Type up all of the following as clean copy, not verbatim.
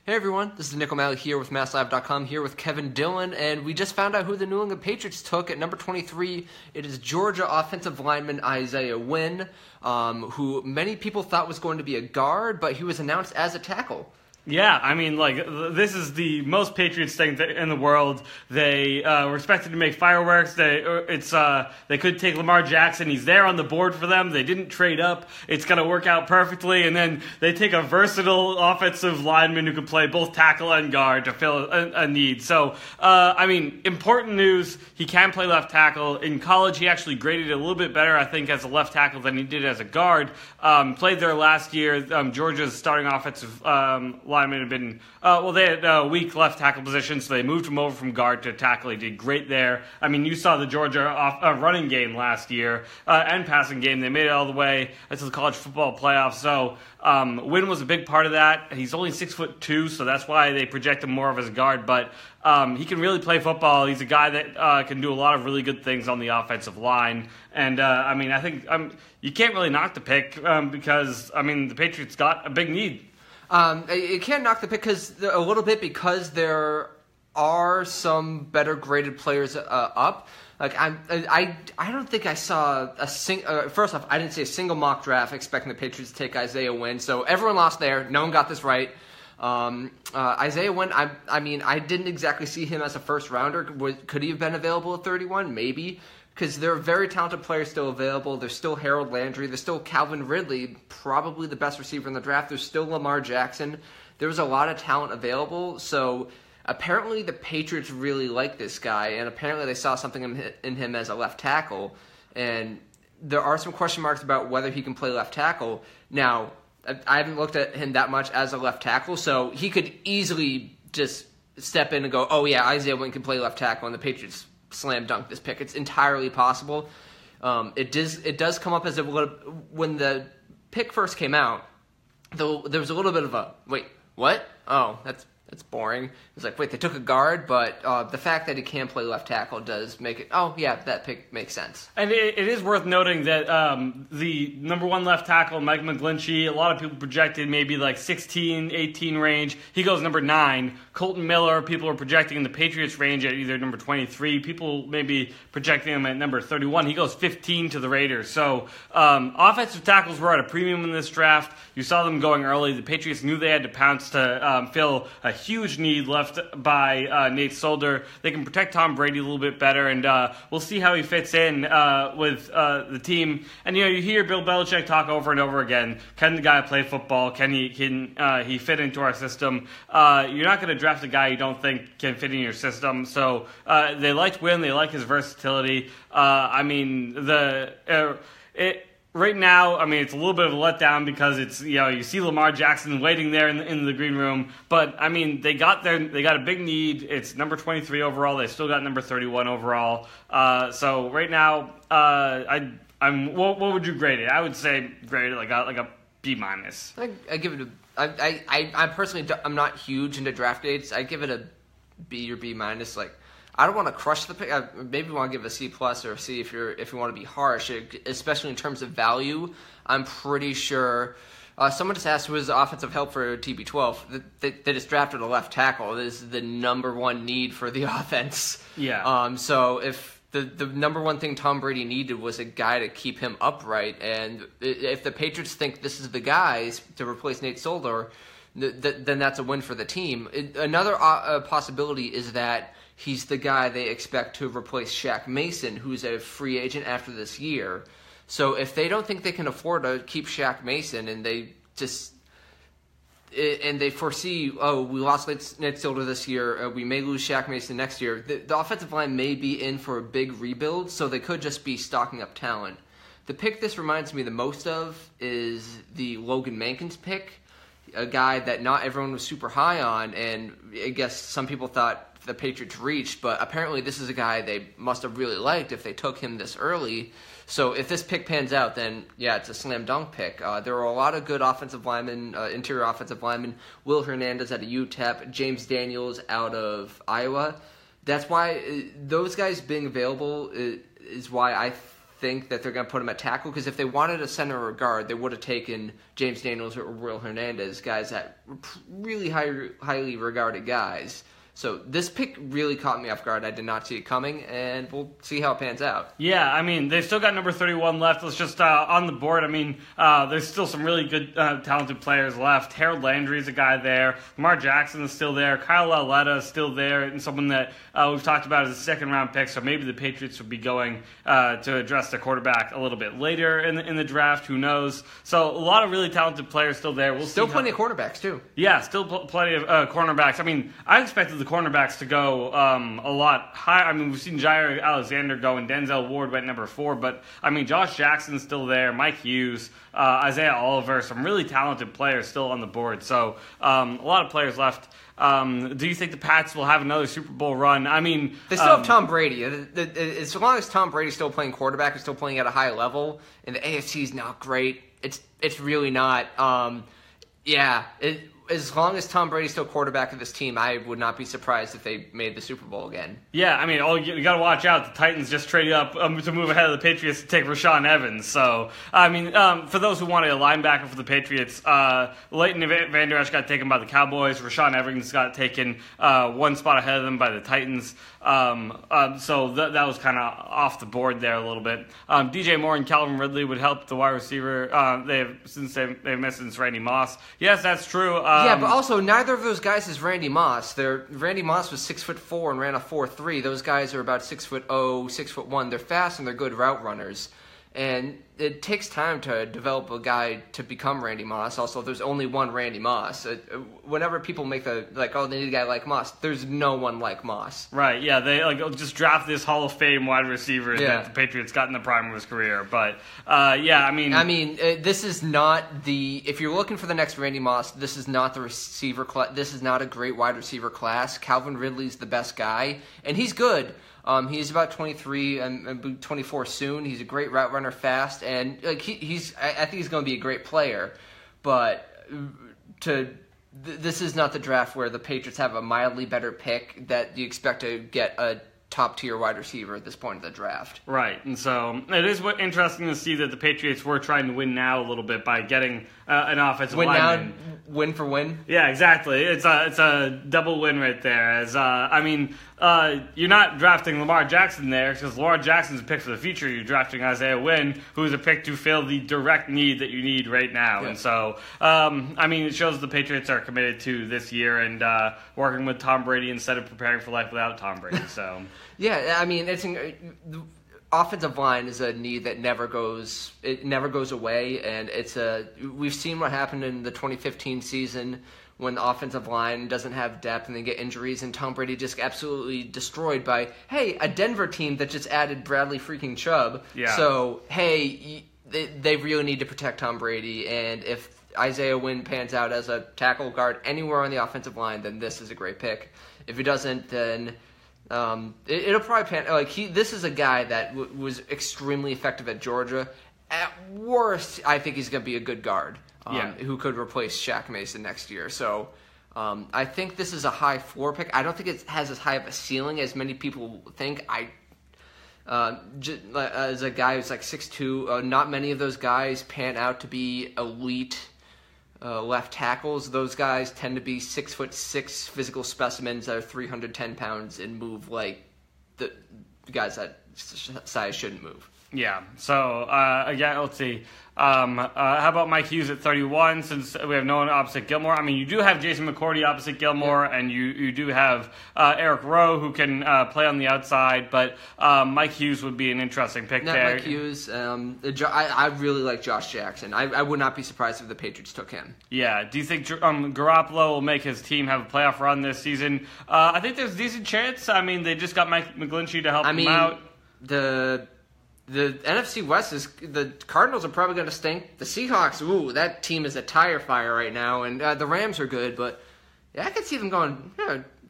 Hey everyone, this is Nick O'Malley here with MassLive.com, here with Kevin Dillon, and we just found out who the New England Patriots took at number 23. It is Georgia offensive lineman Isaiah Wynn, who many people thought was going to be a guard, but he was announced as a tackle. Yeah, I mean, this is the most Patriots thing in the world. They were expected to make fireworks. They could take Lamar Jackson. He's there on the board for them. They didn't trade up. It's going to work out perfectly. And then they take a versatile offensive lineman who can play both tackle and guard to fill a need. So, I mean, important news. He can play left tackle. In college, he actually graded a little bit better, I think, as a left tackle than he did as a guard. Played there last year. Georgia's starting offensive linemen have been, they had a weak left tackle position, so they moved him over from guard to tackle. He did great there. I mean, you saw the Georgia running game last year and passing game. They made it all the way to the college football playoffs. So Wynn was a big part of that. He's only 6'2", so that's why they project him more of as a guard. But he can really play football. He's a guy that can do a lot of really good things on the offensive line. And, I think you can't really knock the pick because, the Patriots got a big need. You can't knock the pick a little bit because there are some better graded players up. Like I don't think I saw first off, I didn't see a single mock draft expecting the Patriots to take Isaiah Wynn. So everyone lost there. No one got this right. Isaiah Wynn, I didn't exactly see him as a first rounder. Could he have been available at 31? Maybe. Because there are very talented players still available. There's still Harold Landry. There's still Calvin Ridley, probably the best receiver in the draft. There's still Lamar Jackson. There was a lot of talent available. So apparently the Patriots really like this guy, and apparently they saw something in him as a left tackle. And there are some question marks about whether he can play left tackle. Now, I haven't looked at him that much as a left tackle, so he could easily just step in and go, oh yeah, Isaiah Wynn can play left tackle, and the Patriots slam dunk this pick. It's entirely possible. It does come up as when the pick first came out, though there was a little bit of a wait, what? Oh, that's boring. It's like, wait, they took a guard, but the fact that he can play left tackle does make it, oh yeah, that pick makes sense. And it is worth noting that the number one left tackle, Mike McGlinchey, a lot of people projected maybe like 16, 18 range. He goes number 9. Colton Miller, people are projecting in the Patriots range at either number 23. People maybe projecting him at number 31. He goes 15 to the Raiders. So offensive tackles were at a premium in this draft. You saw them going early. The Patriots knew they had to pounce to fill a huge need left by Nate Solder. They can protect Tom Brady a little bit better, and we'll see how he fits in with the team. And you hear Bill Belichick talk over and over again, can the guy play football? Can he fit into our system? You're not going to draft a guy you don't think can fit in your system. So they liked Wynn. They like his versatility. Right now, it's a little bit of a letdown because it's, you see Lamar Jackson waiting there in the green room. But, they got a big need. It's number 23 overall. They still got number 31 overall. So right now, what would you grade it? I would say grade it like a B minus. I give it I personally, I'm not huge into draft grades. I give it a B or B minus. Like, I don't want to crush the pick. I maybe want to give it a C plus or a C if you want to be harsh, especially in terms of value. I'm pretty sure. Someone just asked who was the offensive help for TB12. They just drafted a left tackle. This is the number one need for the offense. Yeah. So if the number one thing Tom Brady needed was a guy to keep him upright, and if the Patriots think this is the guys to replace Nate Solder, then that's a win for the team. Another possibility is that he's the guy they expect to replace Shaq Mason, who's a free agent after this year. So if they don't think they can afford to keep Shaq Mason, and they foresee, we lost Nate Solder this year, we may lose Shaq Mason next year, the offensive line may be in for a big rebuild, so they could just be stocking up talent. The pick this reminds me the most of is the Logan Mankins pick, a guy that not everyone was super high on, and I guess some people thought the Patriots reached, but apparently this is a guy they must have really liked if they took him this early. So if this pick pans out, then yeah, it's a slam dunk pick. There are a lot of good offensive linemen, interior offensive linemen. Will Hernandez out of UTEP, James Daniels out of Iowa. That's why those guys being available is why I think that they're going to put him at tackle, because if they wanted a center or a guard, they would have taken James Daniels or Will Hernandez, guys that were really highly regarded guys. So this pick really caught me off guard. I did not see it coming, and we'll see how it pans out. Yeah, I mean, they've still got number 31 left. Let's just, on the board, I mean, there's still some really good, talented players left. Harold Landry is a guy there. Lamar Jackson is still there. Kyle Lauletta is still there, and someone that we've talked about as a second-round pick, so maybe the Patriots would be going to address their quarterback a little bit later in the draft. Who knows? So a lot of really talented players still there. We'll still see plenty of cornerbacks, too. Yeah, still plenty of cornerbacks. I mean, I expected the cornerbacks to go a lot higher. I mean, we've seen Jair Alexander go, and Denzel Ward went number 4. But, I mean, Josh Jackson's still there, Mike Hughes, Isaiah Oliver, some really talented players still on the board. So, a lot of players left. Do you think the Pats will have another Super Bowl run? I mean, they still have Tom Brady. As long as Tom Brady's still playing quarterback and still playing at a high level, and the AFC is not great, it's really not. As long as Tom Brady's still quarterback of this team, I would not be surprised if they made the Super Bowl again. Yeah, I mean, you got to watch out. The Titans just traded up to move ahead of the Patriots to take Rashaan Evans. So, I mean, for those who wanted a linebacker for the Patriots, Leighton Vander Esch got taken by the Cowboys. Rashaan Evans got taken one spot ahead of them by the Titans. So that was kind of off the board there a little bit. DJ Moore and Calvin Ridley would help the wide receiver. They've missed since Randy Moss. Yes, that's true. Yeah, but also neither of those guys is Randy Moss. Randy Moss was 6'4" and ran a 4.3. Those guys are about 6'0", 6'1". They're fast and they're good route runners. And it takes time to develop a guy to become Randy Moss. Also, there's only one Randy Moss. Whenever people make they need a guy like Moss, there's no one like Moss. Right, yeah, they just draft this Hall of Fame wide receiver that the Patriots got in the prime of his career. But, I mean, this is not if you're looking for the next Randy Moss, this is not the receiver class. This is not a great wide receiver class. Calvin Ridley's the best guy, and he's good. He's about 23 and 24 soon. He's a great route runner, fast, and I think he's going to be a great player. But this is not the draft where the Patriots have a mildly better pick that you expect to get a top-tier wide receiver at this point of the draft. Right, and so it is interesting to see that the Patriots were trying to win now a little bit by getting an offensive lineman. Win for win? Yeah, exactly. It's a double win right there. As you're not drafting Lamar Jackson there because Lamar Jackson's a pick for the future. You're drafting Isaiah Wynn, who's a pick to fill the direct need that you need right now. Yeah. And so, it shows the Patriots are committed to this year and working with Tom Brady instead of preparing for life without Tom Brady. So, yeah, I mean, the offensive line is a need that never goes away, and we've seen what happened in the 2015 season when the offensive line doesn't have depth and they get injuries, and Tom Brady just absolutely destroyed by, a Denver team that just added Bradley freaking Chubb. Yeah. So, they really need to protect Tom Brady, and if Isaiah Wynn pans out as a tackle guard anywhere on the offensive line, then this is a great pick. If he doesn't, then it'll probably pan. This is a guy that was extremely effective at Georgia. At worst, I think he's going to be a good guard who could replace Shaq Mason next year. So I think this is a high floor pick. I don't think it has as high of a ceiling as many people think. As a guy who's like 6'2", not many of those guys pan out to be elite left tackles. Those guys tend to be 6'6" physical specimens that are 310 pounds and move like the guys that size shouldn't move. Yeah. So again, let's see. How about Mike Hughes at 31? Since we have no one opposite Gilmore, I mean, you do have Jason McCourty opposite Gilmore, and you do have Eric Rowe who can play on the outside. But Mike Hughes would be an interesting pick there. Mike Hughes. I really like Josh Jackson. I would not be surprised if the Patriots took him. Yeah. Do you think Garoppolo will make his team have a playoff run this season? I think there's a decent chance. I mean, they just got Mike McGlinchey to help him out. The NFC West the Cardinals are probably going to stink. The Seahawks, that team is a tire fire right now, and the Rams are good, but I could see them going.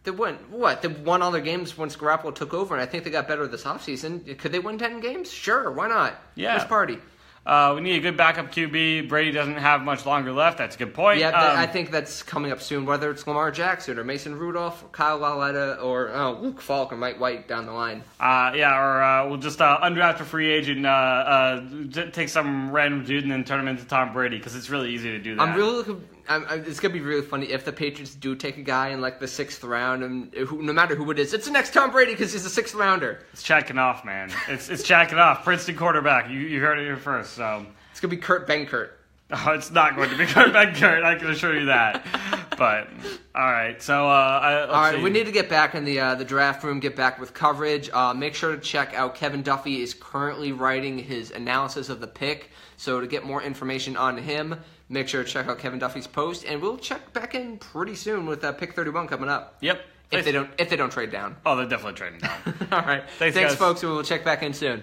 They won what? They won all their games once Garoppolo took over, and I think they got better this offseason. Could they win 10 games? Sure, why not? Yeah. Let's party. We need a good backup QB. Brady doesn't have much longer left. That's a good point. Yeah, I think that's coming up soon, whether it's Lamar Jackson or Mason Rudolph, or Kyle Lauletta, or Luke Falk or Mike White down the line. We'll just undraft a free agent, take some random dude and then turn him into Tom Brady, because it's really easy to do that. I'm really looking... it's going to be really funny if the Patriots do take a guy in like the 6th round, and no matter who it is, it's the next Tom Brady because he's a 6th rounder. It's Chad Kanoff, man. It's Chad Kanoff, Princeton quarterback. You heard it here first. So it's going to be Kurt Benkert. Oh, it's not going to be Kurt Benkert. I can assure you that. But all right, so let's see. We need to get back in the draft room. Get back with coverage. Make sure to check out Kevin Duffy is currently writing his analysis of the pick. So to get more information on him, make sure to check out Kevin Duffy's post, and we'll check back in pretty soon with pick 31 coming up. Yep. If they don't trade down. Oh, they're definitely trading down. All right. Thanks, folks, and we'll check back in soon.